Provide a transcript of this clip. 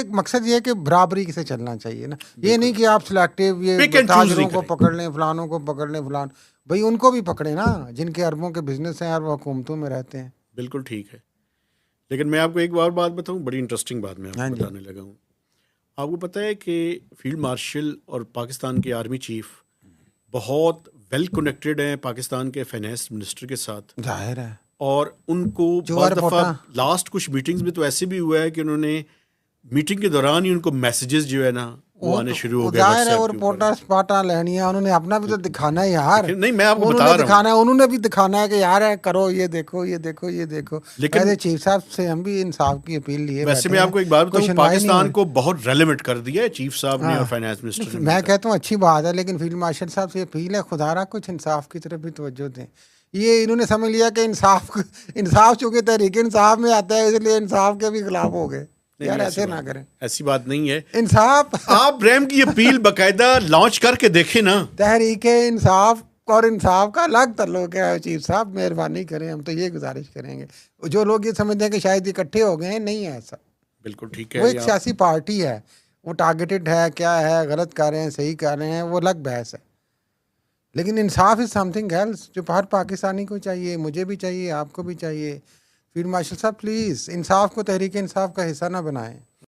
एक मकसद ये है कि बराबरी से चलना चाहिए ना, ये नहीं कि आप सिलेक्टिव ये Pick and choose ताजरों नहीं को करें। पकड़ लें, फलानों को पकड़ लें, फलान भाई उनको भी पकड़े ना जिनके अरबों के बिजनेस हैं और वो हुकूमतों में रहते हैं। बिल्कुल ठीक है, लेकिन मैं आपको एक और बात बताऊं, बड़ी इंटरेस्टिंग बात मैं हाँ आपको जी। बताने लगा हूँ। आपको पता है कि फील्ड मार्शल और पाकिस्तान के आर्मी चीफ बहुत वेल कनेक्टेड हैं पाकिस्तान के फाइनेंस मिनिस्टर के साथ, जाहिर है और उनको जो बाज़ दफ़ा रिपोर्टा लास्ट कुछ मीटिंग्स में तो ऐसे भी हुआ है कि उन्होंने मीटिंग के दौरान ही उनको मैसेजेस जो है ना वो आने शुरू हो वो गए जाहिर है वो व्हाट्सएप के ऊपर। रिपोर्टर स्पाटा लेनी है, उन्होंने अपना भी तो दिखाना है यार, लेकिन नहीं, मैं आपको उन्होंने बता रहा दिखाना हूँ, है, उन्होंने भी दिखाना है कि यार है करो ये देखो ये देखो ये देखो। लेकिन ऐसे चीफ साहब से हम भी इंसाफ की अपील लिए वैसे बैठे मैं हैं, आपको एक बात कोई बताऊं, सुनवाई नहीं हो पाकिस्तान रही। को बहुत रेलेवेंट कर दिया है चीफ साहब ने और हाँ, फाइनेंस मिनिस्टर ने मैं मिलकर। कहता हूँ अच्छी बात है, लेकिन फील्ड मार्शल साहब से अपील है खुदा रहा कुछ इंसाफ की तरफ भी तवज्जो दें। ये इन्होंने समझ लिया कि इंसाफ चूंकि तहरीक इंसाफ में आता है इसलिए इंसाफ के भी खिलाफ हो गए। नहीं यार नहीं, ऐसे ना करें, ऐसी बात नहीं है। इंसाफ आप रैम की अपील बाकायदा लॉन्च करके देखें ना। तहरीक इंसाफ और इंसाफ का अलग तल्लुक है। चीफ साहब मेहरबानी करें, हम तो ये गुजारिश करेंगे। जो लोग ये समझते हैं कि शायद इकट्ठे हो गए हैं, नहीं है ऐसा। बिल्कुल ठीक वो है एक आप। सियासी पार्टी है, वो टारगेटेड है, क्या है, गलत कर रहे हैं सही कर रहे हैं, वो अलग बहस है। लेकिन इंसाफ इज समथिंग एल्स जो हर पाकिस्तानी को चाहिए, मुझे भी चाहिए, आपको भी चाहिए। फील्ड मार्शल साहब प्लीज़ इंसाफ को तहरीक इंसाफ का हिस्सा ना बनाएं।